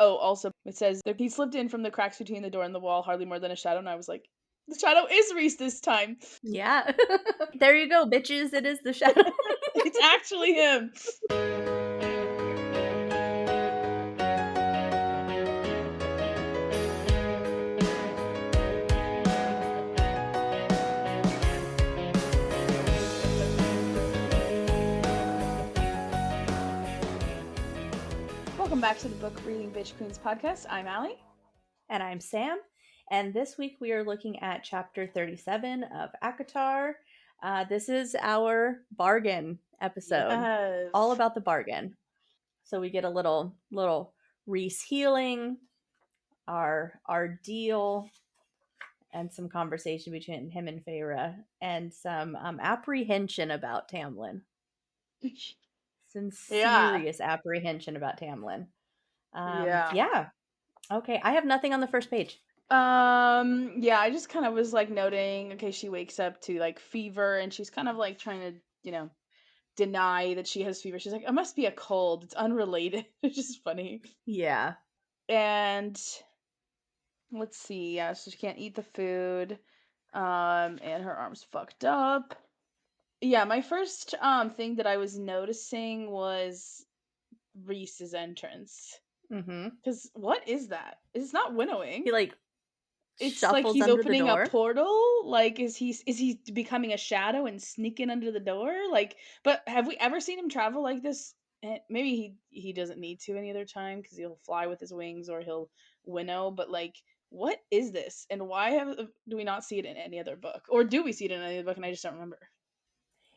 Oh, also, it says that he slipped in from the cracks between the door and the wall, hardly more than a shadow, and I was like, the shadow is Rhys this time. Yeah. There you go, bitches. It is the shadow. It's actually him. Welcome back to the Book Reading Bitch Queens podcast. I'm Allie. And I'm Sam. And this week we are looking at chapter 37 of ACOTAR. This is our bargain episode. Yes. All about the bargain. So we get a little Rhys healing, our deal, and some conversation between him and Feyre, and some apprehension about Tamlin. Some serious apprehension about Tamlin. Yeah. Okay, I have nothing on the first page. Yeah, I just kind of was like noting, okay, she wakes up to like fever and she's kind of like trying to, deny that she has fever. She's like, it must be a cold. It's unrelated. It's just funny. Yeah. And let's see, yeah, so she can't eat the food. And her arm's fucked up. Yeah, my first thing that I was noticing was Rhys's entrance. Mm-hmm. Because what is that? It's not winnowing. He It's like shuffles he's under the opening a door. portal. Like, is he becoming a shadow and sneaking under the door? Like, but have we ever seen him travel like this? Maybe he doesn't need to any other time because he'll fly with his wings or he'll winnow. But like, what is this? And why do we not see it in any other book? Or do we see it in any other book and I just don't remember?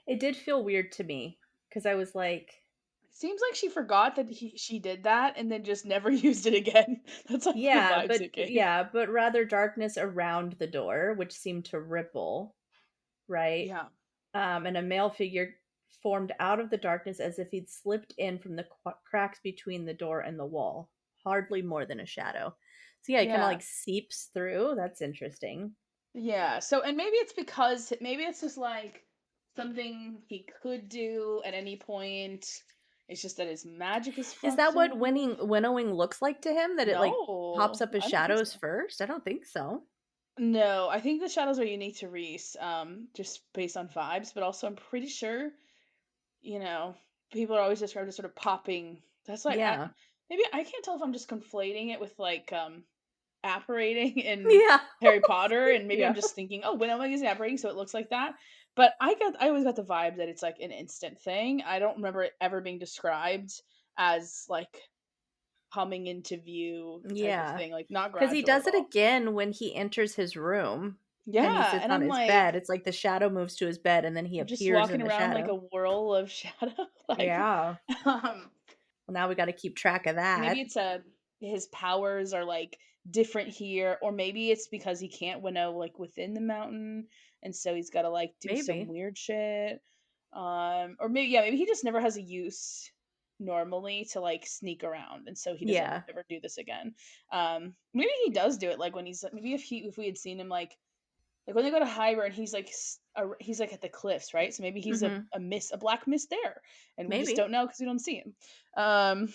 It did feel weird to me because I was like, Seems like she forgot that she did that and then just never used it again. That's like the vibes it gave. but rather darkness around the door, which seemed to ripple, right? Yeah. And a male figure formed out of the darkness as if he'd slipped in from the cracks between the door and the wall, hardly more than a shadow. So yeah, it kind of like seeps through. That's interesting. Yeah. So, and maybe it's just like something he could do at any point. It's just that his magic is Is fucked that what up. winnowing looks like to him? That it like pops No, up as I don't think shadows so. first? I don't think so. No, I think the shadows are unique to Rhys, just based on vibes, but also I'm pretty sure, you know, people are always described as sort of popping. That's like Yeah. maybe I can't tell if I'm just conflating it with like apparating in Yeah. Harry Potter, and maybe I'm Yeah. just thinking, oh, Winnowing is apparating, so it looks like that. But I always got the vibe that it's like an instant thing. I don't remember it ever being described as like coming into view type of Yeah. thing, like not Because he gradual does at it all. again when he enters his room and he Yeah, sits and on I'm his like bed. It's like the shadow moves to his bed and then he just appears in walking the around like shadow. a whirl of shadow. Like, Yeah. um, Well, now we got to keep track of maybe that. it's his powers are like different here, or maybe it's because he can't winnow like within the mountain, and so he's got to like do some Maybe. weird shit. Or maybe he just never has a use normally to like sneak around, and so he doesn't Yeah. ever do this again. Maybe he does do it like when he's maybe if we had seen him like when they go to Hybern, he's like at the cliffs, right? So maybe he's Mm-hmm. a black mist there, and we just Maybe. don't know because we don't see him. Um,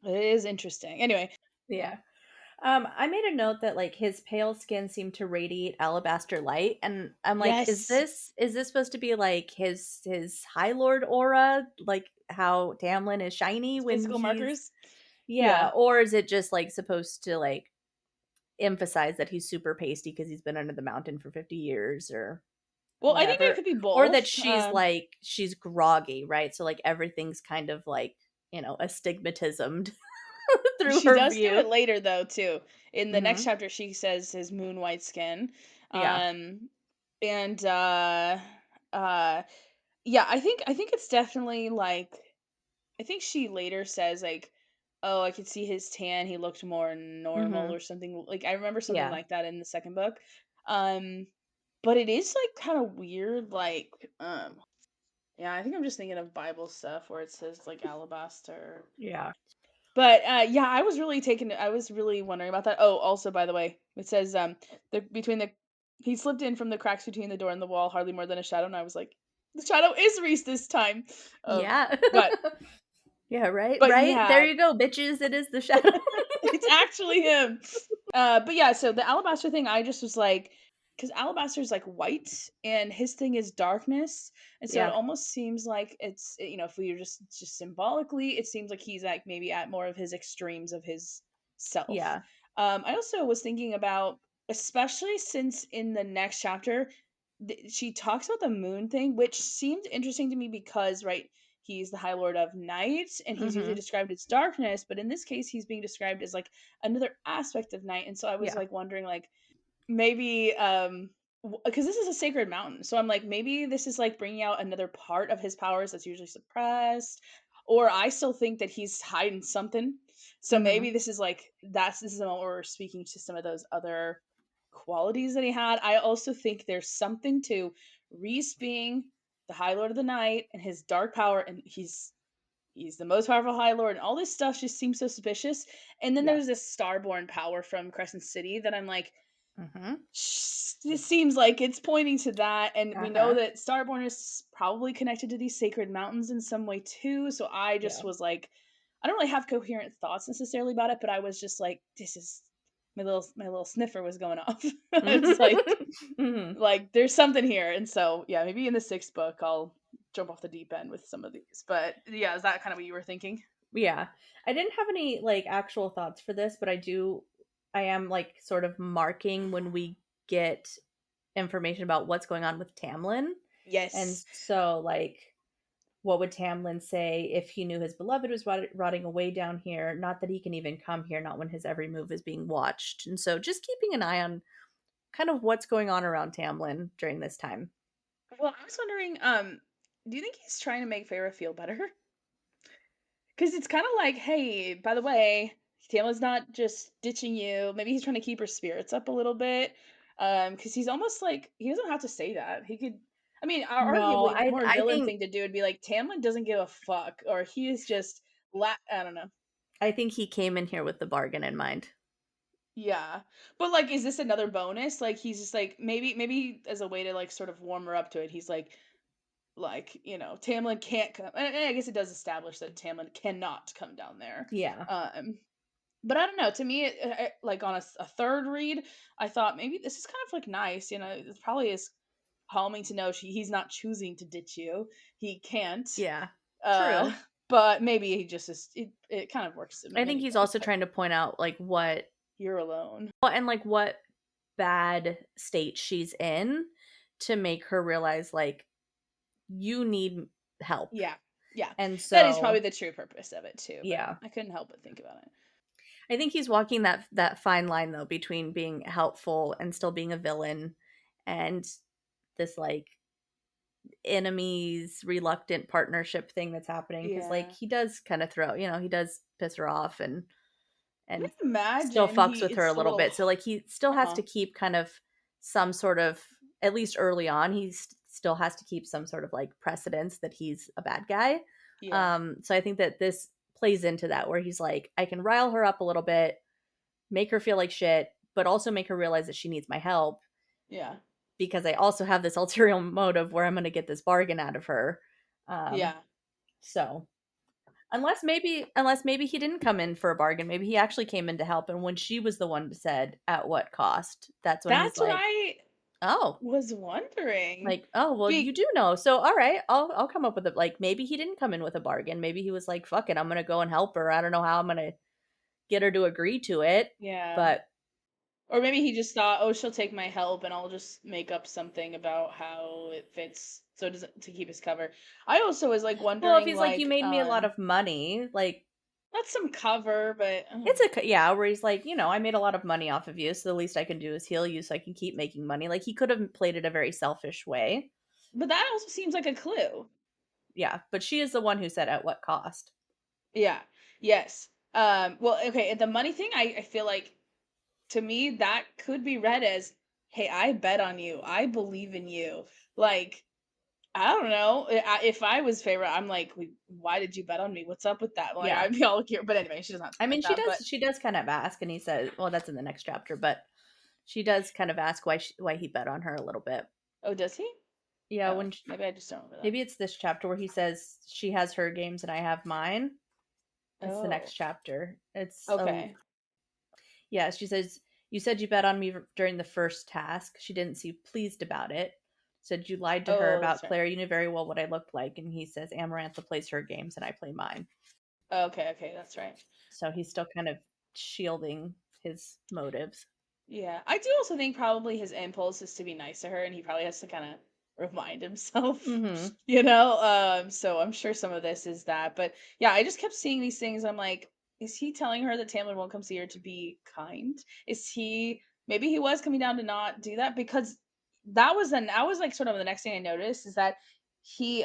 it is interesting. Anyway, Yeah. I made a note that like his pale skin seemed to radiate alabaster light, and I'm like, yes, is this supposed to be like his High Lord aura, like how Tamlin is shiny when physical he's markers. yeah, Yeah. or is it just like supposed to like emphasize that he's super pasty because he's been under the mountain for 50 years or Well, I think it whatever, could be or that both. she's groggy, right? So like everything's kind of like astigmatismed through She her does do view. it later though too. In the next Mm-hmm. chapter, she says his moon white skin. Yeah. Um, and uh, yeah, I think it's definitely like I think she later says like, "Oh, I could see his tan. He looked more normal Mm-hmm. or something." Like I remember something Yeah. like that in the second book. Um, but it is like kind of weird. Like, yeah, I think I'm just thinking of Bible stuff where it says like alabaster. Yeah. But yeah, I was really wondering about that. Oh, also by the way, it says the he slipped in from the cracks between the door and the wall, hardly more than a shadow, and I was like, the shadow is Rhys this time. Yeah. But Yeah, right, But right? There yeah, you go, bitches, it is the shadow. it's actually him. But yeah, so the alabaster thing, I just was like, because alabaster is like white, and his thing is darkness, and so it Yeah, almost seems like if we were just symbolically, it seems like he's like maybe at more of his extremes of his self. yeah, I also was thinking about, especially since in the next chapter, she talks about the moon thing, which seemed interesting to me because right, he's the High Lord of Night, and he's usually mhm, described as darkness, but in this case, he's being described as like another aspect of night. And so I was yeah, like wondering, like maybe because this is a sacred mountain, so I'm like maybe this is like bringing out another part of his powers that's usually suppressed, or I still think that he's hiding something. So maybe mhm, this is the moment where we're speaking to some of those other qualities that he had. I also think there's something to Rhys being the High Lord of the Night and his dark power, and he's the most powerful High Lord, and all this stuff just seems so suspicious. And then yeah, there's this Starborn power from Crescent City that I'm like, mhm, this seems like it's pointing to that, and we know uh-huh, that Starborn is probably connected to these sacred mountains in some way too. So I yeah, just was like, I don't really have coherent thoughts necessarily about it, but I was just like, this is my little sniffer was going off. It's mhm, like there's something here, and so yeah, maybe in the sixth book I'll jump off the deep end with some of these. But yeah, is that kind of what you were thinking? yeah. I didn't have any, like, actual thoughts for this, but I am, like, sort of marking when we get information about what's going on with Tamlin, and Yes. so, like, what would Tamlin say if he knew his beloved was rotting away down here? Not that he can even come here, not when his every move is being watched. And so just keeping an eye on kind of what's going on around Tamlin during this time. Well, I was wondering, do you think he's trying to make Feyre feel better? Because it's kind of like, hey, by the way, Tamlin's not just ditching you. Maybe he's trying to keep her spirits up a little bit. Because he's almost like he doesn't have to say that. He could. I mean, No, arguably, the more I villain think thing to do would be like Tamlin doesn't give a fuck, or he is just I don't know. I think he came in here with the bargain in mind. Yeah. But, like, is this another bonus? Like, he's just like maybe as a way to, like, sort of warm her up to it, he's Tamlin can't come, and I guess it does establish that Tamlin cannot come down there. Yeah. Um, but I don't know, to me, like, on a 3rd read, I thought maybe this is kind of, like, nice, it probably is calming to know he's not choosing to ditch you. He can't. Yeah. Uh, True. but maybe he just is it kind of works in I think many he's ways, also like, trying to point out like what you're alone. and like what bad state she's in to make her realize like you need help. Yeah, yeah. And That is probably so, the true purpose of it too, but yeah. I couldn't help but think about it. I think he's walking that fine line though between being helpful and still being a villain and this like enemies reluctant partnership thing that's happening because like Yeah. he does kind of he does piss her off I and still imagine fucks he with her a it's a little little bit. So like he still has uh-huh. to keep kind of some sort of at least early on still has to keep some sort of like precedence that he's a bad guy. Yeah. So I think that this plays into that where he's like I can rile her up a little bit, make her feel like shit, but also make her realize that she needs my help Yeah. because I also have this ulterior motive where I'm going to get this bargain out of her. Um, Yeah. so unless maybe he didn't come in for a bargain, maybe he actually came in to help. And when she was the one who said, "At what cost?" That's when he's That's what like, I "Oh." was wondering. Like, oh well, you Be do know, so all right, I'll come up with it. Like maybe he didn't come in with a bargain. Maybe he was like, "Fuck it, I'm gonna go and help her." I don't know how I'm gonna get her to agree to it, yeah. but Or maybe he just thought, "Oh, she'll take my help and I'll just make up something about how it fits so it doesn't to keep his cover." I also was like well, if wondering he's like, "You like made me a lot of money," like that's some cover, but yeah, where he's like, I made a lot of money off of you, so the least I can do is heal you so I can keep making money. Like he could have played it a very selfish way. but that also seems like a clue. Yeah, but she is the one who said at what cost. Yeah. Yes. Well, okay, the money thing, I feel like to me that could be read as, "Hey, I bet on you. I believe in you." Like, I don't know. If I was favorite, I'm like, Why did you bet on me? What's up with that?" Like, Yeah. I'd be all curious. But anyway, she doesn't have to I be mean, like that. But she does kind of ask and he says, well, that's in the next chapter, but she does kind of ask why he bet on her a little bit. oh, does he? Yeah, Oh, maybe I just don't remember that. maybe it's this chapter where he says she has her games and I have mine. It's the next Oh, chapter. It's a okay. Yeah, she says, "You said you bet on me during the first task." She didn't seem pleased about it. Said you lied to her Oh, about that's right. Claire. You knew very well what I looked like. And he says, Amarantha plays her games and I play mine. Okay, okay, that's right. So he's still kind of shielding his motives. Yeah, I do also think probably his impulse is to be nice to her, and he probably has to kind of remind himself, Mm-hmm. So I'm sure some of this is that, but yeah, I just kept seeing these things. I'm like, is he telling her that Tamlin won't come see her to be kind? Is he maybe he was coming down to not do that because that was like sort of the next thing I noticed is that he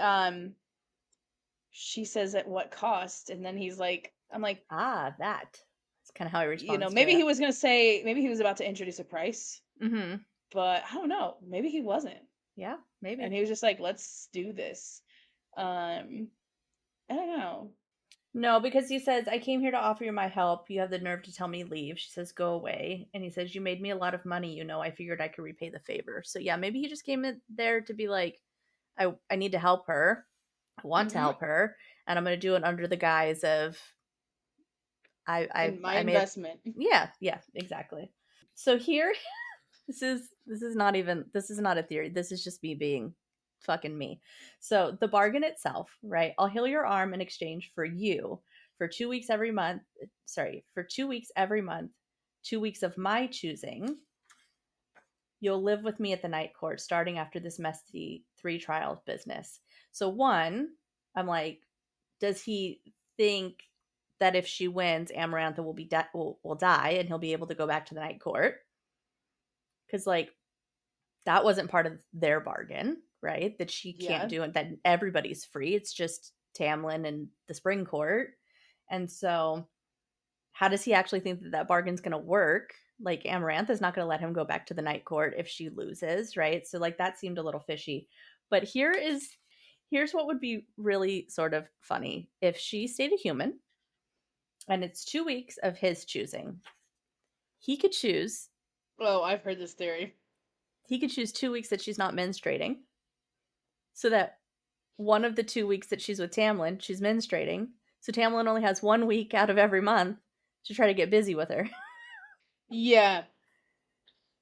she says at what cost, and then he's like, I'm like, Ah, that. That's kind of how he responds to maybe it. he was gonna say maybe he was about to introduce a price. Mm-hmm. But I don't know, maybe he wasn't, Yeah, and maybe. he was just like, "Let's do this." Um, I don't know. No, because he says, I came here to offer you my help. You have the nerve to tell me leave. She says, go away. And he says, you made me a lot of money. I figured I could repay the favor. So yeah, maybe he just came in there to be like, I need to help her. I want to Mhm. help her. And I'm going to do it under the guise of, In my I made, investment. yeah, yeah, exactly. So here, this is not a theory. This is just me being fucking me. So the bargain itself, right? I'll heal your arm in exchange for you for 2 weeks every month. Sorry, for 2 weeks every month, 2 weeks of my choosing. You'll live with me at the night court starting after this messy 3 trial business. So one, I'm like, does he think that if she wins, Amarantha will die and he'll be able to go back to the night court? Because like that wasn't part of their bargain, right? That she can't Yeah. do it, that everybody's free. It's just Tamlin and the Spring Court. And so, how does he actually think that that bargain's going to work? Like, Amarantha's not going to let him go back to the Night Court if she loses, right? So, like, that seemed a little fishy. But here's what would be really sort of funny if she stayed a human and it's 2 weeks of his choosing. He could choose, Oh, I've heard this theory. he could choose 2 weeks that she's not menstruating so that one of the 2 weeks that she's with Tamlin, she's menstruating. So Tamlin only has 1 week out of every month to try to get busy with her. Yeah.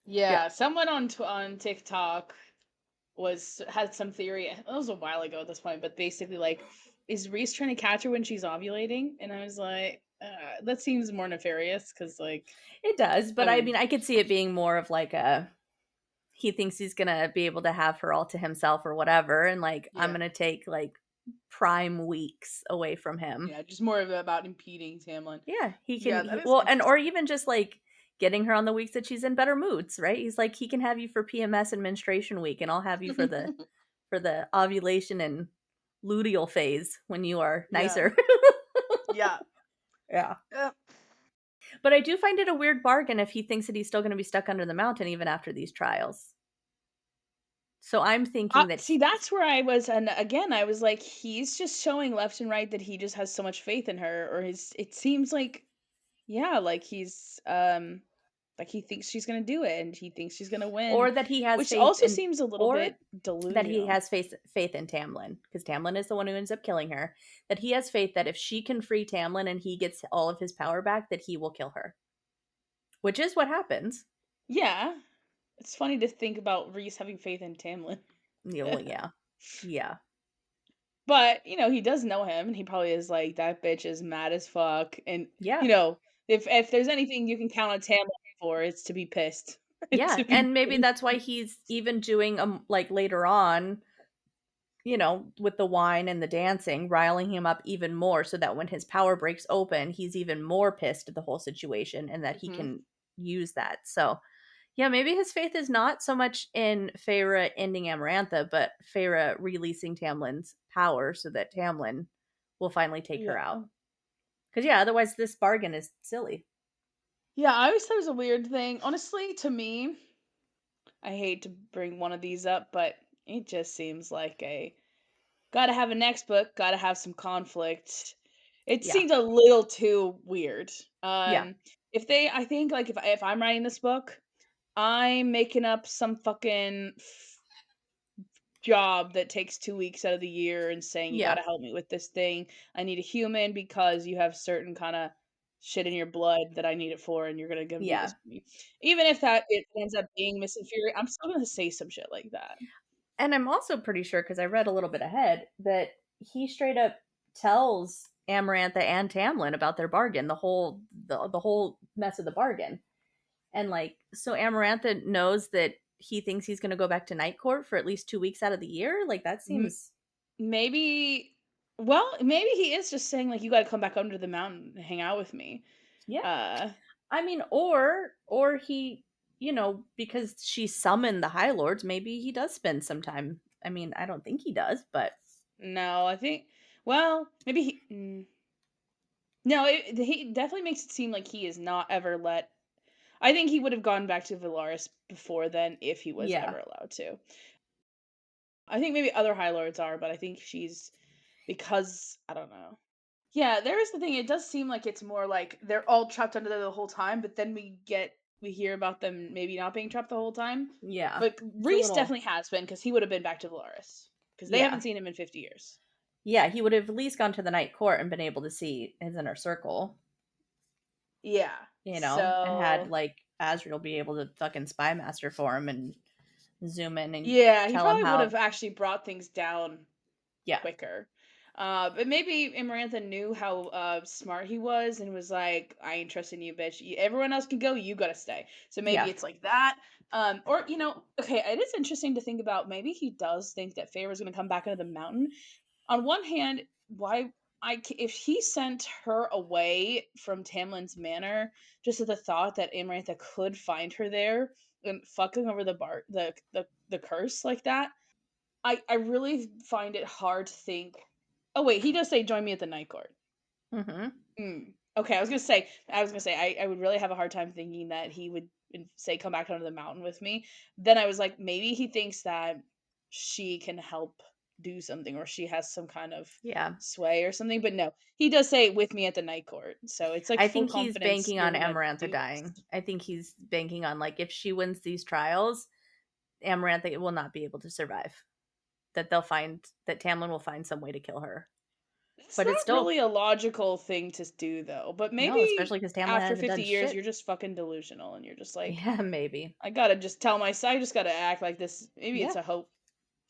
Yeah. Yeah. Someone on TikTok was had some theory. It was a while ago at this point, but basically, like, is Rhys trying to catch her when she's ovulating? And I was like, that seems more nefarious because, like, It does, I but I mean, mean, I could see it being more of like a he thinks he's going to be able to have her all to himself or whatever and like I'm yeah, going to take like prime weeks away from him. yeah, just more of about impeding Tamlin. Yeah, he Yeah, can that is well and or interesting. even just like getting her on the weeks that she's in better moods, right? He's like he can have you for PMS and menstruation week and I'll have you for the ovulation and luteal phase when you are Yeah. nicer. Yeah. Yeah. Yep. But I do find it a weird bargain if he thinks that he's still going to be stuck under the mountain even after these trials. So I'm thinking that See, that's where I was, and again, I was like, he's just showing left and right that he just has so much faith in her, or his. It seems like, yeah, like he thinks she's gonna do it, and he thinks she's gonna win, or that he has which faith also in seems a little or bit that he delusional. has faith in Tamlin because Tamlin is the one who ends up killing her. That he has faith that if she can free Tamlin and he gets all of his power back, that he will kill her, which is what happens. Yeah, it's funny to think about Reese having faith in Tamlin, Yeah, well, yeah, yeah, but he does know him, and he probably is like that bitch is mad as fuck, and yeah, if there's anything you can count on Tamlin for, it's to be pissed, yeah. to be And maybe pissed. that's why he's even doing like later on with the wine and the dancing, riling him up even more so that when his power breaks open, he's even more pissed at the whole situation and that he Mhm. can use that. So, yeah, maybe his faith is not so much in Feyre ending Amarantha, but Feyre releasing Tamlin's power so that Tamlin will finally take her Yeah. out. Because, yeah, otherwise this bargain is silly. Yeah, I always thought it was a weird thing. Honestly, to me, I hate to bring one of these up, but it just seems like a gotta have a next book, gotta have some conflict. It Yeah. seems a little too weird. Yeah. If they, I think, like, if I'm writing this book, I'm making up some fucking job that takes 2 weeks out of the year and saying, "You Yeah. gotta help me with this thing. I need a human because you have certain kinda shit in your blood that I need it for, and you're gonna give me Yeah. this to me." Even if that it ends up being misinferior, I'm still gonna say some shit like that. And I'm also pretty sure, because I read a little bit ahead, that he straight up tells Amarantha and Tamlin about their bargain, the whole mess of the bargain. And like, so Amarantha knows that he thinks he's going to go back to night court for at least 2 weeks out of the year. Like, that M seems, maybe well, maybe he is just saying, like, "You gotta come back under the mountain and hang out with me." yeah. Uh, I mean, or he, because she summoned the High Lords, maybe he does spend some time. I mean, I don't think he does, but no, I think well, maybe no, he definitely makes it seem like he is not ever let I think he would have gone back to Valaris before then if he was yeah, ever allowed to. I think maybe other High Lords are, but I think she's because I don't know. Yeah, there is the thing. It does seem like it's more like they're all trapped under there the whole time, but then we hear about them maybe not being trapped the whole time. yeah. But It's a Rhys little, definitely has been because he would have been back to Valaris because they yeah. haven't seen him in 50 years. Yeah, he would have at least gone to the night court and been able to see his inner circle, Yeah. and had So like Azriel be able to fucking spy master for him and zoom in and yeah, he tell him probably would how, have actually brought things down yeah, quicker. But maybe Amarantha knew how smart he was and was like, "I ain't trusting you, bitch. Everyone else can go. You gotta stay." So maybe yeah, it's like that. Or okay, it is interesting to think about. Maybe he does think that Feyre's gonna come back into the mountain. On one hand, why? If he sent her away from Tamlin's manor just at the thought that Amarantha could find her there and fucking over the curse like that, I really find it hard to think. Oh wait, he does say join me at the night court. mm-hmm, Okay, I was gonna say I would really have a hard time thinking that he would say come back down to the mountain with me. Then I was like, maybe he thinks that she can help do something or she has some kind of yeah. sway or something. But no, he does say with me at the night court. So it's like I full think he's confidence. banking You're on gonna Amarantha do dying. this. I think he's banking on, like, if she wins these trials, Amarantha will not be able to survive. That Tamlin will find some way to kill her. It's But it's not still, really a logical thing to do though. But no, maybe especially because Tamlin after hasn't 50 done years, shit. you're just fucking delusional and you're just like, Yeah, maybe. I just gotta act like this. Maybe Yeah. it's a hope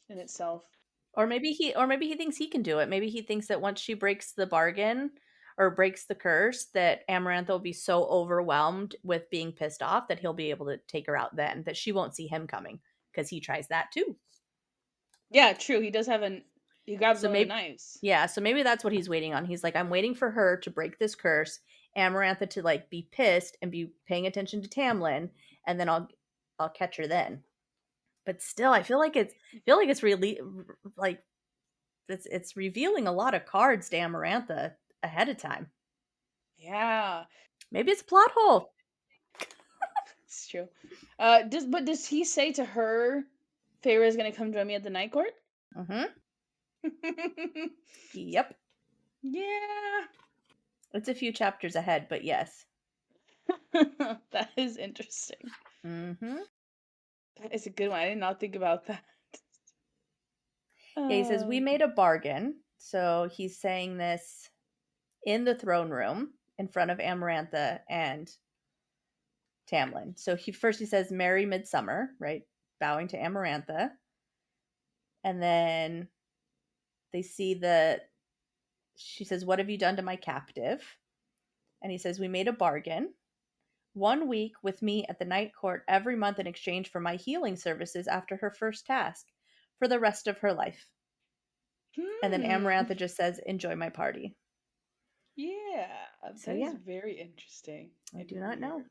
in itself. Or maybe he thinks he can do it. Maybe he thinks that once she breaks the bargain or breaks the curse, that Amarantha will be so overwhelmed with being pissed off that he'll be able to take her out then, that she won't see him coming because he tries that too. Yeah, true. He grabs So one of the maybe, knives. yeah, so maybe that's what he's waiting on. He's like, I'm waiting for her to break this curse, Amarantha to like be pissed and be paying attention to Tamlin, and then I'll catch her then. But still, I feel like it's really like it's revealing a lot of cards to Amarantha ahead of time. Yeah, Maybe it's a plot hole. it's true. Does he say to her, Feyre is gonna come join me at the night court? Mm-hmm. Yep. Yeah, It's a few chapters ahead, but yes. that is interesting. Mm-hmm. That is a good one. I did not think about that. Yeah, he says, we Um, made a bargain. So he's saying this in the throne room in front of Amarantha and Tamlin. So he says Merry Midsummer, right? Bowing to Amarantha. And then they see she says, what have you done to my captive? And he says, we made a bargain. 1 week with me at the night court every month in exchange for my healing services after her first task for the rest of her life. And then hmm. Amarantha just says, enjoy my party. Yeah, So that is yeah, very interesting I and do not know. weird.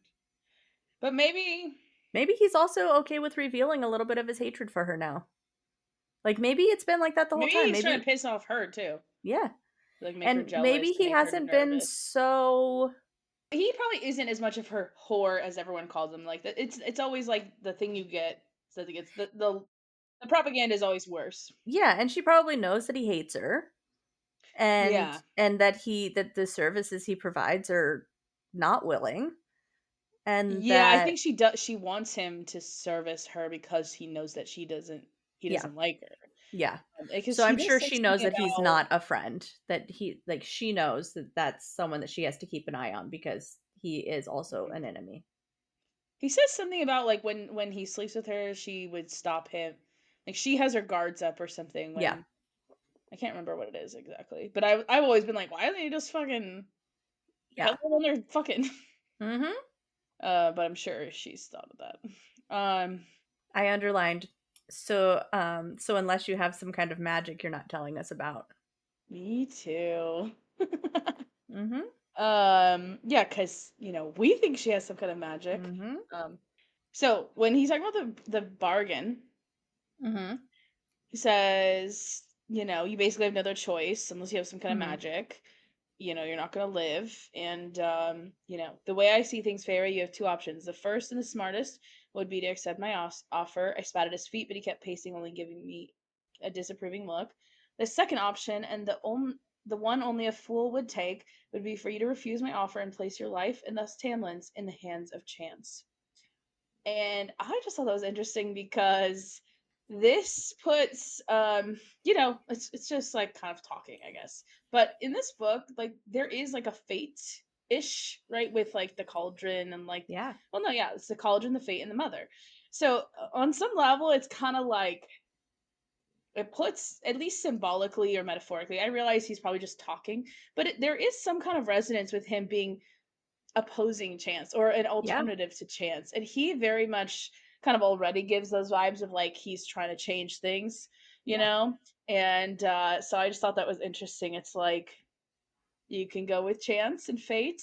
But maybe, Maybe he's also okay with revealing a little bit of his hatred for her now. Like maybe it's been like that the whole maybe time. he's trying to Maybe, piss off her too, yeah. like make her And maybe jealous to he make her hasn't been nervous. so, He probably isn't as much of her whore as everyone calls him. Like that, it's always like the thing you get. So that gets the propaganda is always worse. yeah, and she probably knows that he hates her, Yeah, and that the services he provides are not willing, and yeah. I that, think she does. She wants him to service her because he knows that he yeah, doesn't like her. Yeah. Because So he I'm does sure say she knows something that he's about. not a friend, that he like she knows that that's someone that she has to keep an eye on because he is also Mhm. an enemy. He says something about like when he sleeps with her, she would stop him. Like she has her guards up or something Yeah. when I can't remember what it is exactly. But I've always been like, why don't you just fucking Yeah. kill them when they're fucking? Mhm. But I'm sure she's thought of that. Um, I underlined so unless you have some kind of magic you're not telling us about. Me too. Mhm. Yeah, because we think she has some kind of magic. Mhm. Um, so when he's talking about the bargain, Mhm. he says, you basically have no other choice unless you have some kind of Mhm. magic. You're not going to live. And the way I see things, Feyre, you have two options. The first and the smartest would be to accept my offer. I spat at his feet, but he kept pacing, only giving me a disapproving look. The second option, and the one only a fool would take, would be for you to refuse my offer and place your life, and thus Tamlin's, in the hands of chance. And I just thought that was interesting because this puts it's just like kind of talking, I guess. But in this book, like there is like a fate ish, right? With like the cauldron and like Yeah. well no, yeah, it's the cauldron, the fate, and the mother. So on some level it's kind of like it puts at least symbolically or metaphorically. I realize he's probably just talking, but there is some kind of resonance with him being opposing chance or an Yeah. alternative to chance. And he very much kind of already gives those vibes of like he's trying to change things, you Yeah. know? And so I just thought that was interesting. It's like you can go with chance and fate,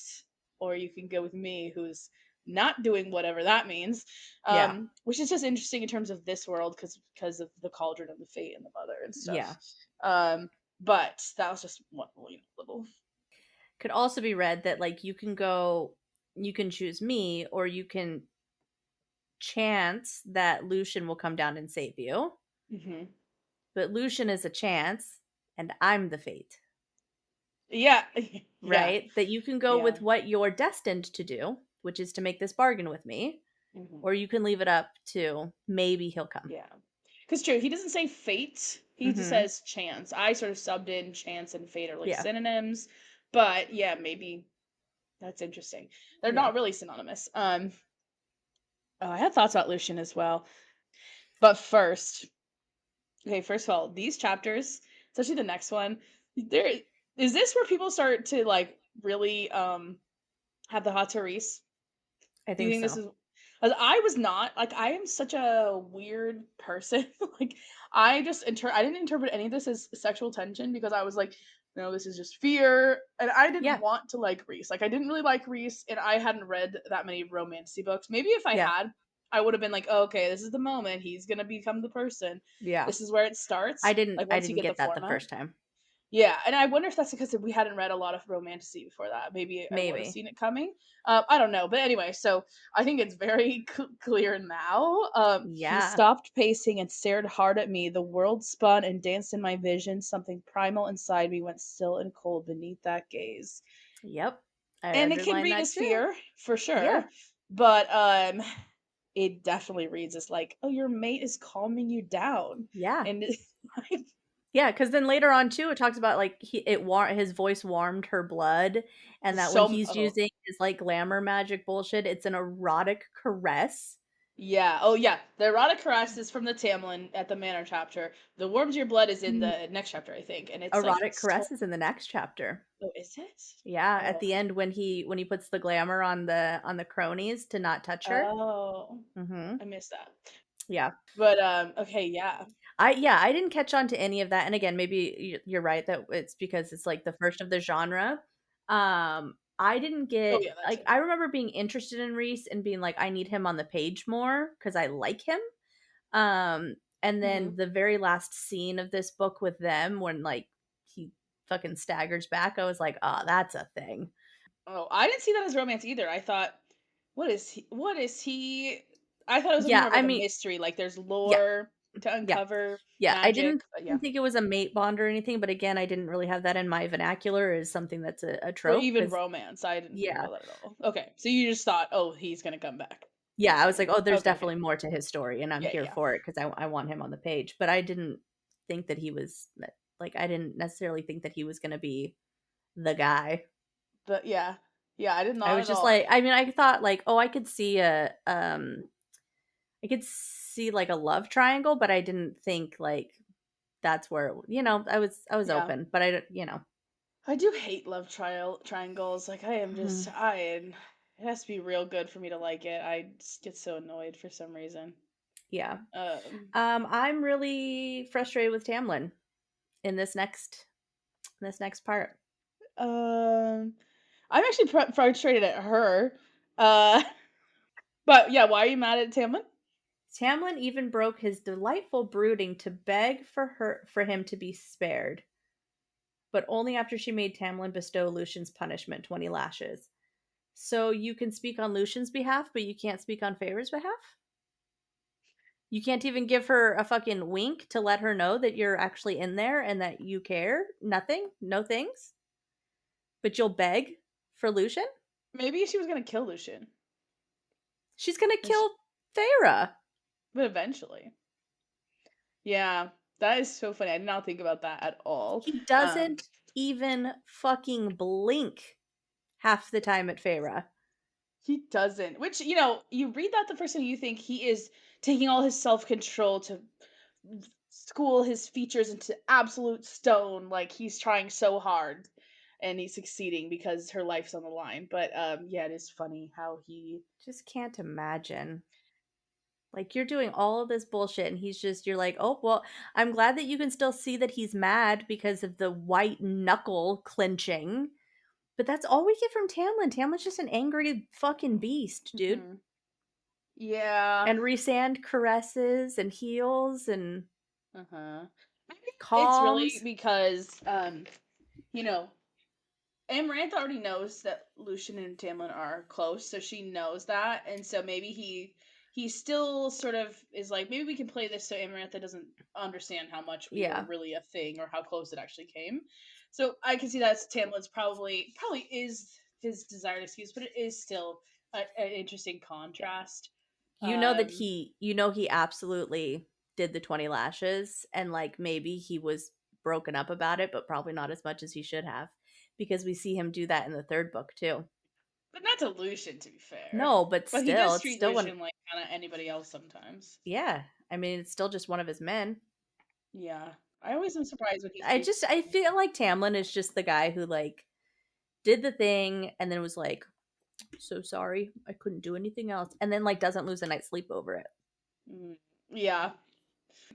or you can go with me who's not doing whatever that means. Yeah. Which is just interesting in terms of this world because of the cauldron and the fate and the mother and Yeah. stuff. Um, but that was just one little. Could also be read that like you can choose me or you can chance that Lucian will come down and save you. Mhm. But Lucian is a chance and I'm the fate, Yeah, yeah, right? That you can go yeah. with what you're destined to do, which is to make this bargain with me, Mhm. or you can leave it up to maybe he'll come. Yeah. Because true, he doesn't say fate. He just Mhm. says chance. I sort of subbed in chance and fate are like Yeah. synonyms, but yeah, maybe that's interesting. They're Yeah. not really synonymous. Oh, I had thoughts about Lucian as well, but first, okay, first of all, these chapters, especially the next one, there is this where people start to like really have the hot to Rhys? I Do you think think this so. is? As I was not like I am such a weird person. Like I didn't interpret any of this as sexual tension because I was like, no, this is just fear, and I didn't Yeah. want to like Rhys. Like I didn't really like Rhys, and I hadn't read that many romancy books. Maybe if I Yeah. had, I would have been like, oh, okay, this is the moment he's gonna become the person. Yeah. This is where it starts. Like I once you didn't get the get that the format. first time. Yeah, and I wonder if that's because we hadn't read a lot of romantasy before that. Maybe I would have Maybe. seen it coming. I don't know, but anyway, so I think it's very clear now. He Yeah. stopped pacing and stared hard at me. The world spun and danced in my vision. Something primal inside me went still and cold beneath that gaze. Yep. I And it can underlined read that as too. fear for Yeah. sure, but it definitely reads as like, oh, your mate is calming you down, Yeah. and like, Yeah, because then later on too, it talks about like his voice warmed her blood, and that when he's oh using his like glamour magic bullshit, it's an erotic caress. yeah. Oh, yeah. The erotic caress is from the Tamlin at the Manor chapter. The warms your blood is in Mm, the next chapter, I think, and it's like erotic so. caress is in the next chapter. Oh, is it? Yeah, at Oh, the end when he puts the glamour on the cronies to not touch her. oh, Mhm. I missed that. Yeah. But okay, yeah. I didn't catch on to any of that, and again, maybe you're right that it's because it's, like, the first of the genre. I didn't Oh, get yeah, that like, too. I remember being interested in Rhys and being like, "I need him on the page more because I like him." And then Hmm. the very last scene of this book with them when, like, he fucking staggers back, I was like, "Oh, that's a thing." Oh, I didn't see that as romance either. I thought, what is he? What is he? I thought it was more Yeah, of I like a mean mystery. Like there's yeah, lore to yeah. uncover, Yeah, magic. But yeah, didn't think it was a mate bond or anything, but again, I didn't really have that in my vernacular as something that's a or trope. even Because romance. I didn't think yeah. about that at all. Okay, so you just thought, oh, he's gonna come back, Yeah, I was basically. like, "Oh, there's Okay, okay. definitely more to his story," and I'm Yeah, here yeah. for it because I want him on the page, but I didn't think that he was like, I didn't necessarily think that he was going to be the guy. But yeah. Yeah, I did I not was at just all. like, I mean, I thought like, oh, I could see like a love triangle, but I didn't think like that's where I was Yeah. open, but I don't, you know. I do hate love triangles. Like I am just Mhm. I it has to be real good for me to like it. I just get so annoyed for some reason. Yeah. Um I'm really frustrated with Tamlin in this next part. um I'm actually frustrated at her. Uh but yeah, why are you mad at Tamlin? Tamlin even broke his delightful brooding to beg for him to be spared, but only after she made Tamlin bestow Lucian's punishment, 20 lashes. So you can speak on Lucian's behalf, but you can't speak on Feyre's behalf? You can't even give her a fucking wink to let her know that you're actually in there and that you care? Nothing? No things? But you'll beg for Lucian? Maybe she was gonna kill Lucian. She's gonna And she- kill Feyre. But eventually. Yeah. That is so funny. I did not think about that at all. He Um doesn't even fucking blink half the time at Feyre. He doesn't. Which, you read that the first time you think he is taking all his self-control to school his features into absolute stone, like he's trying so hard and he's succeeding because her life's on the line. But yeah, it is funny how he Just can't imagine. Like you're doing all of this bullshit and you're like, "Oh, well, I'm glad that you can still see that he's mad because of the white knuckle clenching." But that's all we get from Tamlin. Tamlin's just an angry fucking beast, dude. Mhm. Yeah. And Rhysand caresses and heals and Uh-huh. Maybe it's really calms. because you know, Amarantha already knows that Lucian and Tamlin are close, so she knows that, and so maybe he still sort of is like, maybe we can play this so Amarantha doesn't understand how much we were Yeah. really a thing or how close it actually came. So I can see that Tamlin's probably is his desired excuse, but it is still an interesting Yeah. contrast. Um, You know he absolutely did the 20 lashes and like maybe he was broken up about it, but probably not as much as he should have because we see him do that in the third book too. but not to Lucian, to be fair. No, but But he still, does it's treat still one. Lucian like kind of anybody else sometimes. Yeah. I mean, it's still just one of his men. Yeah. I always am surprised when he speaks. I feel like Tamlin is just the guy who like did the thing and then was like, "So sorry, I couldn't do anything else," and then like doesn't lose a night's sleep over it. Mm, yeah.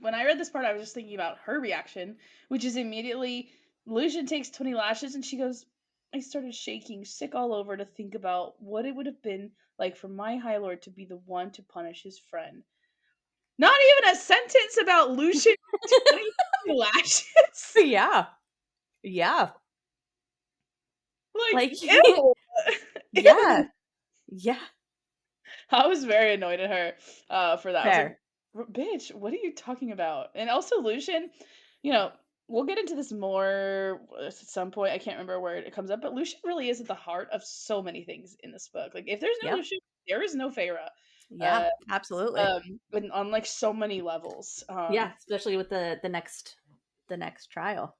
When I read this part, I was just thinking about her reaction, which is immediately Lucian takes 20 lashes and she goes, I started shaking, sick all over to think about what it would have been like for my High Lord to be the one to punish his friend. Not even a sentence about Lucian 20 lashes. Yeah. Yeah. Like, Like ew. yeah. Ew. Yeah. I was very annoyed at her for that. I was like, Fair. Bitch, what are you talking about?" And also, Lucian, you know, we'll get into this more at some point. I can't remember where it comes up, but Lucian really is at the heart of so many things in this book. Like, if there's no Yep. Lucian, there is no Feyre. Yeah, Uh, absolutely. and on like so many levels. Yeah, especially with the next trial,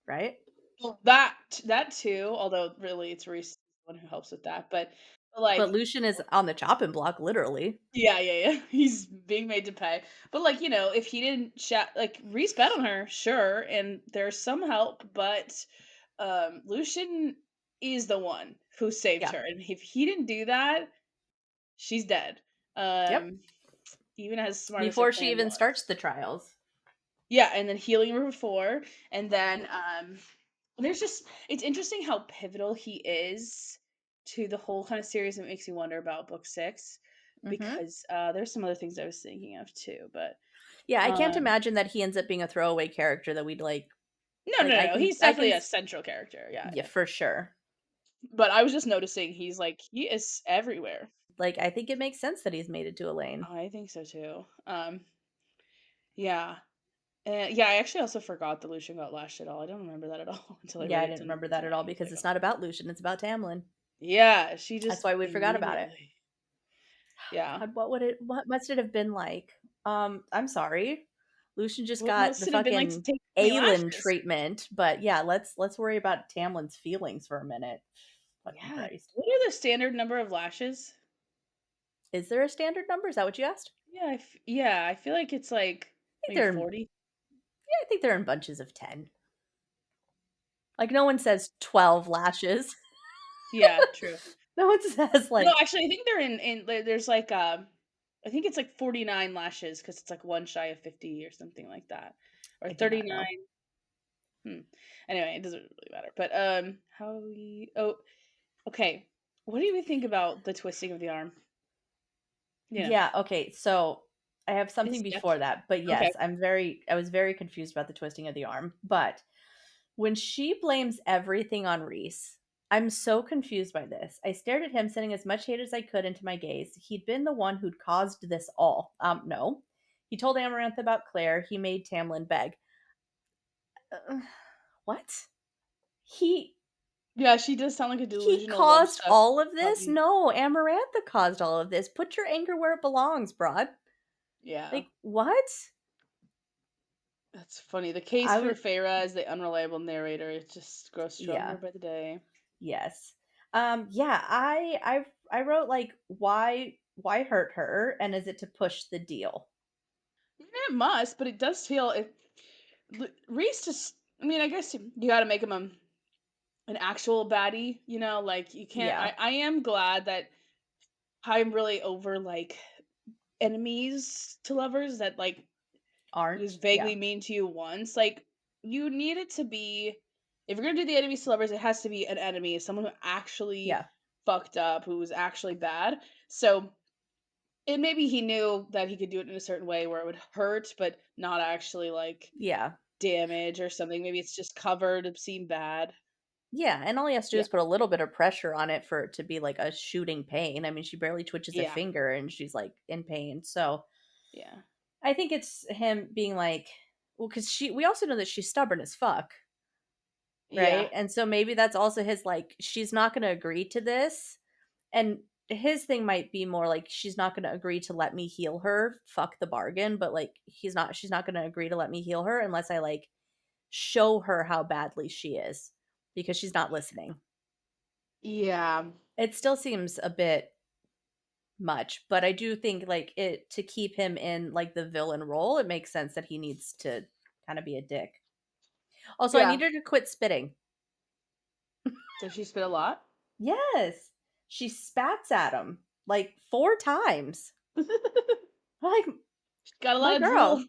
right? Well, that too. Although really, it's Rhys the one who helps with that. But But like, Lucian is on the chopping block, literally. yeah, yeah, yeah. He's being made to pay. But like, if he didn't like Reese bet on her, sure, and there's some help, but Lucian is the one who saved Yeah. her. And if he didn't do that, she's dead. Yep. Um even as smart as her Before she plan even was. starts the trials. Yeah, and then healing her before, and then there's just it's interesting how pivotal he is to the whole kind of series. It makes you wonder about book 6 Mhm. because there's some other things I was thinking of too, but Yeah, I can't um imagine that he ends up being a throwaway character that we'd no, no, no, he's I definitely can a central character. Yeah, yeah, yeah. for sure. But I was just noticing he is everywhere. Like I think it makes sense that he's made it to Elaine. I think so too. Yeah. Yeah, I actually also forgot that Lucian got lashed at all. I don't remember that at all until I Yeah, read I it didn't remember that at all tonight. I was because like, it's oh. not about Lucian, it's about Tamlin. Yeah, she That's just why we forgot about it. immediately. Yeah. God, what must it have been like? I'm sorry. Lucian just What got the must it have been like to fucking take so many Aelin lashes? treatment, but yeah, let's worry about Tamlin's feelings for a minute. Fucking Yeah. Christ. What are the standard number of lashes? Is there a standard number? Is that what you asked? Yeah, I feel like it's like I think maybe they're 40. yeah, I think they're in bunches of 10. Like no one says 12 lashes. Yeah, true. No one says No, like actually, I think they're there's like I think it's like 49 lashes because it's like one shy of 50 or something like that, or I do not know. 39. Hmm. Anyway, it doesn't really matter. But how we? Oh, okay. What do you think about the twisting of the arm? Yeah, Yeah, okay. So I have something is death. before that, but Okay. yes, I was very confused about the twisting of the arm. But when she blames everything on Rhys, I'm so confused by this. I stared at him, sending as much hate as I could into my gaze. He'd been the one who'd caused this all. No. He told Amarantha about Claire. He made Tamlin beg. Uh, what? He Yeah, she does sound like a he delusional love caused stuck all of this? puppy. No, Amarantha caused all of this. Put your anger where it belongs, broad. Yeah, Like, what? that's funny. The case I for would Feyre as the unreliable narrator, it just grows stronger yeah. by the day. Yes. Yeah, I wrote like why hurt her and is it to push the deal? I mean, it must, but it does feel it. Reese just. I mean, I guess you got to make him an actual baddie. You know, like you can't. Yeah. I am glad that I'm really over like enemies to lovers that like was Aren't? Yeah. vaguely mean to you once. Like you need it to be if you're gonna do the enemies to lovers, it has to be an enemy, someone who actually Yeah. fucked up, who was actually bad. So and maybe he knew that he could do it in a certain way where it would hurt, but not actually like Yeah. damage or something. Maybe it's just covered to seem bad. Yeah, and all he has to do Yeah. is put a little bit of pressure on it for it to be like a shooting pain. I mean, she barely twitches a Yeah. finger and she's like in pain. So, Yeah. I think it's him being like well cuz she we also know that she's stubborn as fuck, Yeah. right? And so maybe that's also his like she's not going to agree to this. And his thing might be more like she's not going to agree to let me heal her. Fuck the bargain, but like she's not going to agree to let me heal her unless I like show her how badly she is because she's not listening. Yeah. It still seems a bit much, but I do think like it to keep him in like the villain role, it makes sense that he needs to kind of be a dick. Also, I Yeah. need her to quit spitting. Does she spit a lot? Yes. She spats at him like 4 times. Like Got a my lot of drool. girl,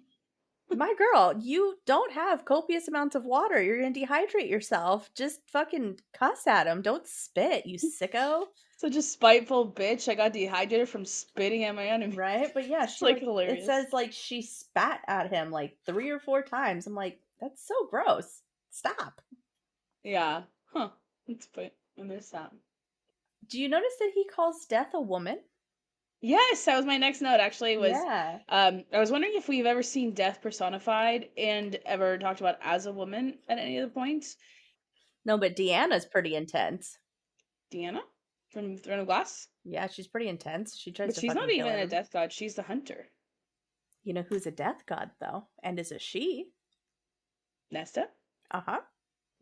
my girl, you don't have copious amounts of water. You're going to dehydrate yourself. Just fucking cuss at him. Don't spit, you sicko. Such a spiteful bitch. I got dehydrated from spitting at my enemy. Right? But yeah, It's she like like it hilarious. says like she spat at him like 3 or 4 times. I'm like, that's so gross. Stop. Yeah. Huh. That's fun. I missed that. Do you notice that he calls death a woman? Yes, that was my next note actually was Yeah. I was wondering if we've ever seen death personified and ever talked about as a woman at any of the points. No, but Deanna's pretty intense. Deanna from Throne of Glass? Yeah, she's pretty intense. She tries But to she's not fucking kill even a everyone. death god, she's the hunter. You know who's a death god though? And is a she? Nesta? Uh-huh.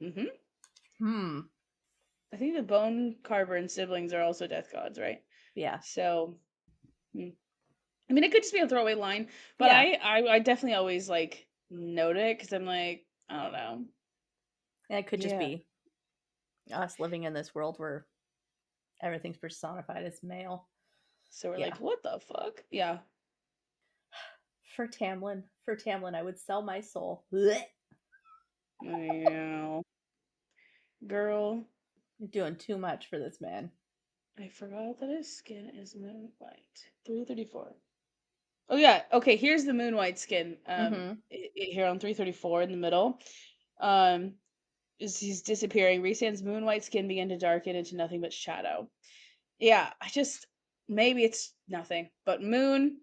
Mm-hmm. Hmm. I think the Bone Carver and siblings are also death gods, right? Yeah. So hmm. I mean, it could just be a throwaway line, but Yeah. I definitely always like note it because I'm like, I don't know. And it could just Yeah. be us living in this world where everything's personified as male. So we're Yeah. like, what the fuck? Yeah. For Tamlin, I would sell my soul. Blech. Yeah. Girl, You're doing too much for this man. I forgot that his skin is moon white. 334. Oh yeah. Okay, here's the moon white skin. Mm-hmm. Here on 334 in the middle. Um, as he's disappearing, Rhysand's moon white skin began to darken into nothing but shadow. Yeah, I just maybe it's nothing, but moon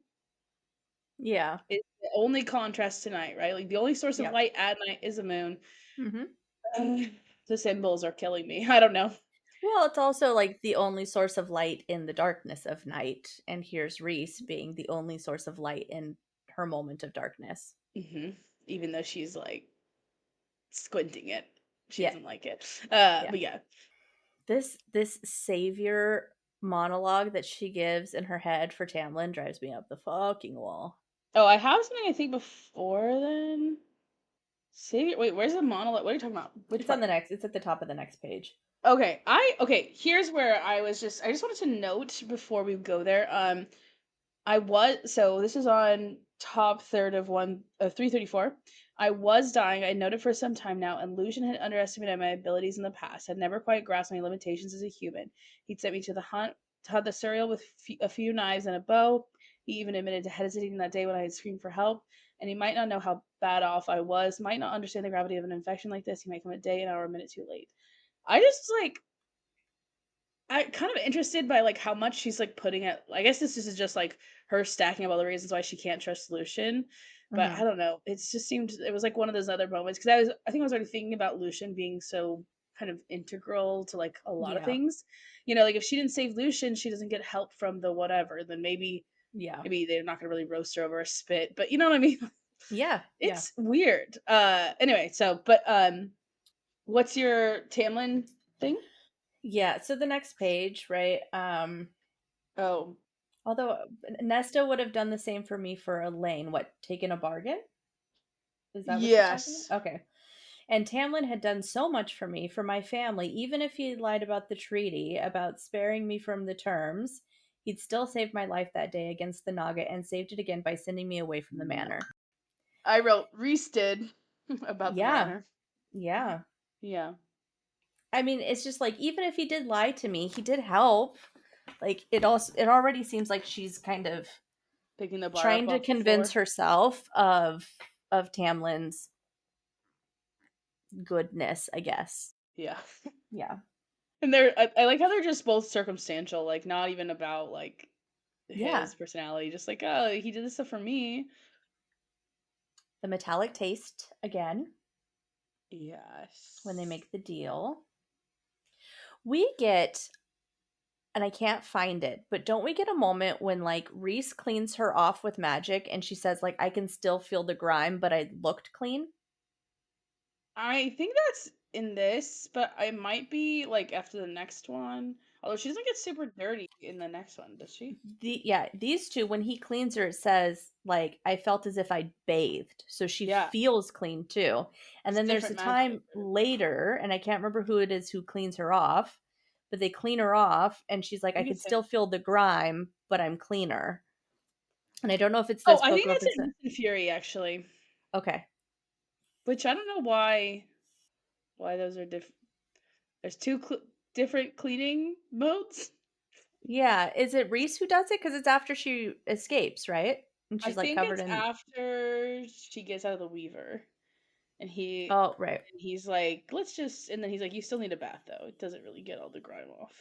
Yeah. is the only contrast tonight, right? Like the only source of Yeah. light at night is a moon. Mm-hmm. The symbols are killing me. I don't know. Well, it's also like the only source of light in the darkness of night. And here's Rhys being the only source of light in her moment of darkness. hmm Even though she's like squinting it, she Yeah. doesn't like it. Yeah. But yeah. This savior monologue that she gives in her head for Tamlin drives me up the fucking wall. Oh, I have something I think before then. Savior. Wait, where's the monologue? What are you talking about? Which It's on the part? next. It's at the top of the next page. Okay. Here's where I just wanted to note before we go there. I was so this is on top third of 334. I was dying. I noted for some time now, and Lucian had underestimated my abilities in the past. Had never quite grasped my limitations as a human. He'd sent me to hunt the Suriel with a few knives and a bow. He even admitted to hesitating that day when I had screamed for help. And he might not know how bad off I was, might not understand the gravity of an infection like this. He might come a day, an hour, a minute too late. I just like I kind of interested by like how much she's like putting it. I guess this is just like her stacking up all the reasons why she can't trust Lucian. But Mm-hmm. I don't know. It just seemed it was like one of those other moments because I think I was already thinking about Lucian being so kind of integral to like a lot of Yeah. things. You know, like if she didn't save Lucian, she doesn't get help from the whatever. Then Yeah. maybe they're not gonna really roast her over a spit. But you know what I mean? Yeah. Yeah. It's weird. Anyway, what's your Tamlin thing? Yeah. So the next page, right? Oh, Although Nesta would have done the same for me for Elaine. What, taken a bargain? Is that what she's talking yes. about? Okay. And Tamlin had done so much for me, for my family, even if he had lied about the treaty, about sparing me from the terms, he'd still saved my life that day against the Naga and saved it again by sending me away from the manor. I wrote Rhys did about the Yeah. manor. Yeah. Yeah. I mean, it's just like even if he did lie to me, he did help. Like it already seems like she's kind of Picking the bar up trying to off the convince floor. herself of Tamlin's goodness, I guess. Yeah. Yeah. And I like how they're just both circumstantial, like not even about like Yeah. his personality, just like, oh, he did this stuff for me. The metallic taste again when they Yes. make the deal. We get, and I can't find it, but don't we get a moment when like Rhys cleans her off with magic and she says like I can still feel the grime, but I looked clean? I think that's in this, but I might be like after the next one. Although she doesn't get super dirty in the next one, does she? These two, when he cleans her, it says like I felt as if I bathed, so she Yeah. feels clean too. And It's then there's a different magic. time later, and I can't remember who it is who cleans her off, but they clean her off, and she's like, I I think could it's him. still feel the grime, but I'm cleaner. And I don't know if it's Oh, this I book think or if that's it's in Lucien Fury actually. okay. Which I don't know why those are different. There's different cleaning modes. Yeah, is it Rhys who does it? Because it's after she escapes, right? And I she's like think covered it's in. after she gets out of the Weaver, and Oh, right. he's like, let's just, and then he's like, you still need a bath though. It doesn't really get all the grime off.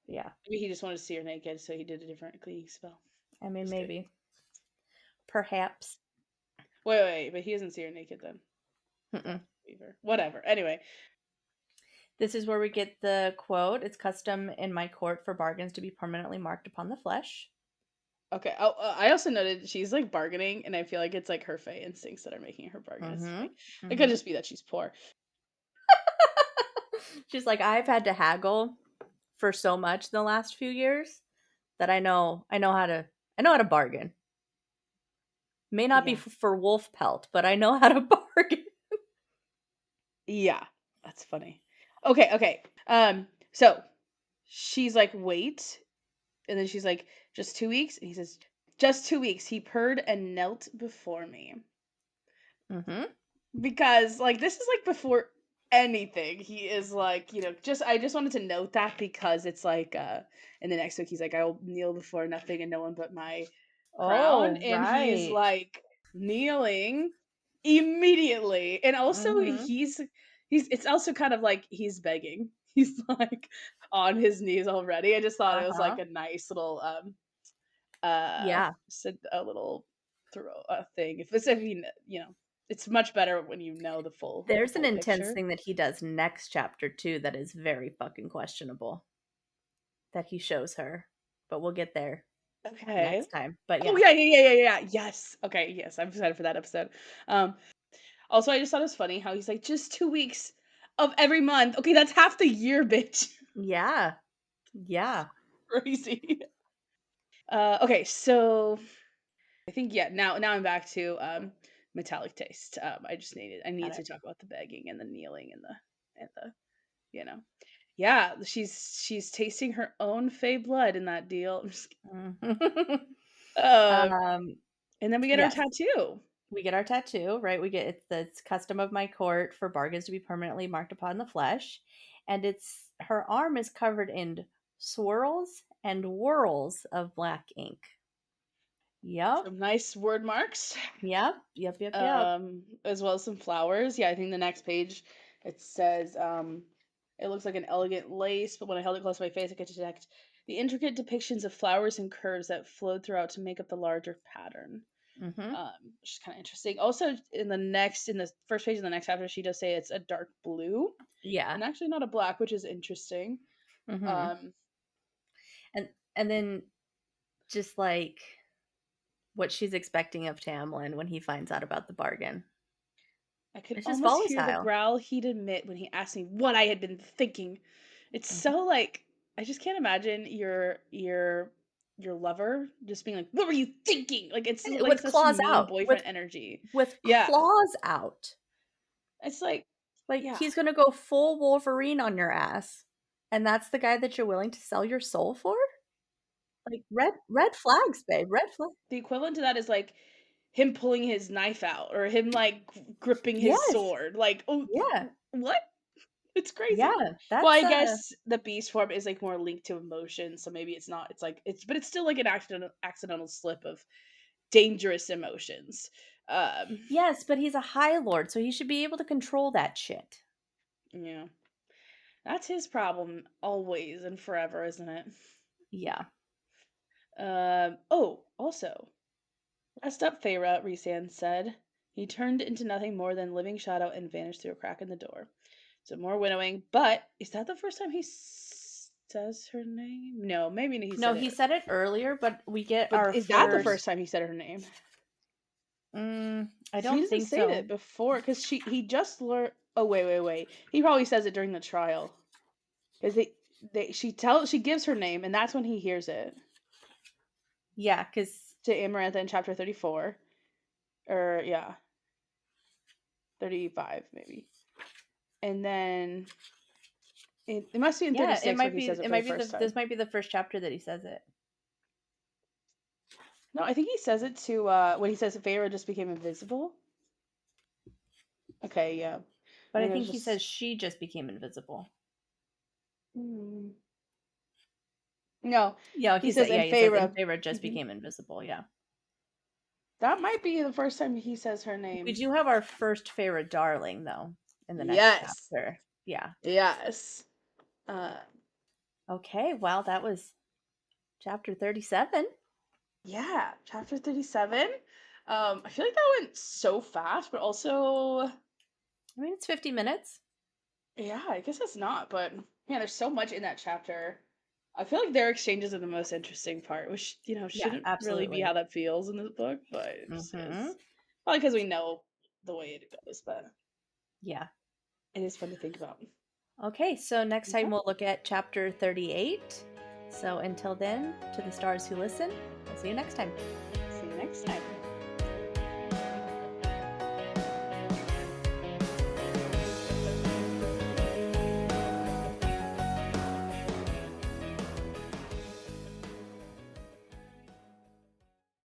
Yeah, Maybe he just wanted to see her naked, so he did a different cleaning spell. I mean Just kidding. maybe, perhaps. But he doesn't see her naked then. The Mm-mm. Weaver, whatever. Anyway, This is where we get the quote. It's custom in my court for bargains to be permanently marked upon the flesh. okay. Oh, I also noted she's like bargaining, and I feel like it's like her Fey instincts that are making her bargain. It's Mm-hmm. funny. It could Mm-hmm. just be that she's poor. She's like, I've had to haggle for so much in the last few years that I know how to bargain. May not be Yeah. for wolf pelt, but I know how to bargain. Yeah, that's funny. Okay. So she's like, wait, and then she's like, just 2 weeks, and he says, just 2 weeks. He purred and knelt before me Mm-hmm. because, like, this is like before anything. He is like, just I just wanted to note that because it's like, in the next book, he's like, I will kneel before nothing and no one but my crown, Oh, and he's right. like kneeling immediately, and also Mm-hmm. he's it's also kind of like he's begging. He's like on his knees already. I just thought it was like Uh-huh. a nice little Yeah. said a little throw thing. If it's much better when you know the There's an full intense picture. thing that he does next chapter too that is very fucking questionable that he shows her. But we'll get there. Okay. next time. But Oh, yeah. yeah, yeah, yeah, yeah, yeah. Yes. Okay, yes, I'm excited for that episode. Um, Also, I just thought it was funny how he's like, "Just 2 weeks of every month." Okay, that's half the year, bitch. Yeah. Yeah. Crazy. Okay, so I think, yeah, now I'm back to, metallic taste. I Got needed it. to talk about the begging and the kneeling and the you know. Yeah, she's tasting her own Fey blood in that deal. I'm just Mhm. um, um, and then we get our yes. tattoo. We get our tattoo, right? We get it's custom of my court for bargains to be permanently marked upon the flesh, and it's her arm is covered in swirls and whirls of black ink. Yep, Some nice word marks. yep. As well as some flowers. Yeah, I think the next page it says, it looks like an elegant lace, but when I held it close to my face, I could detect the intricate depictions of flowers and curves that flowed throughout to make up the larger pattern. Mm-hmm. Which is kind of interesting. Also, in the first page of the next chapter, she does say it's a dark blue Yeah. and actually not a black, which is interesting. Mm-hmm. Um, And then just like what she's expecting of Tamlin when he finds out about the bargain. I could It's just almost hear the volatile. growl he'd emit when he asked me what I had been thinking. It's Mhm. so like I just can't imagine your lover just being like, "What were you thinking?" Like it's like With such claws mean out, boyfriend energy. with Yeah, claws out. it's like, Like yeah, he's gonna go full Wolverine on your ass, and that's the guy that you're willing to sell your soul for? Like red flags, babe. Red flag. the equivalent to that is like him pulling his knife out or him like gripping his Yes. sword. Like, oh, Yeah. what? It's crazy. Yeah. Well, That's I guess the beast form is like more linked to emotion, so maybe it's not. It's like but it's still like an accidental slip of dangerous emotions. Um, yes, but he's a high lord, so he should be able to control that shit. yeah, that's his problem always and forever, isn't it? Yeah. Oh, also, rest up, Feyre, Rhysand said. He turned into nothing more than living shadow and vanished through a crack in the door. So more winnowing, but is that the first time he says her name? No, maybe he No, said he it. said it earlier, but we get But our is that the first. first time he said her name? I 'Cause he don't doesn't think say so. it before, because he just learned. Oh, wait. He probably says it during the trial, because she gives her name, and that's when he hears it Yeah, because to Amarantha in chapter 34, or yeah, 35 maybe, and then it must be in yeah, 36 when he says it it for the might be first this time. might be the first chapter that he says it. No, I think he says it to when he says Feyre just became invisible. Okay, yeah. But I Maybe it was think he says just. she just became invisible. Hmm. No, Yeah, he says and he says in Feyre. favor just Mhm. became invisible. Yeah. That might be the first time he says her We name. do have our first favorite darling though in the next Yes. chapter. Yeah. Yes. Uh, Okay, well that was chapter 37. yeah, chapter 37. I feel like that went so fast, but also, I mean it's 50 minutes. yeah, I guess it's not, but yeah, there's so much in that chapter. I feel like their exchanges are the most interesting part, which, Yeah, shouldn't really be how absolutely. that feels in this book, but it just Mhm. is. Probably because we know the way it goes, but Yeah. it is fun to think about. Okay, so next Okay. time we'll look at chapter 38. So until then, to the stars who listen, I'll see you next time. See you next time.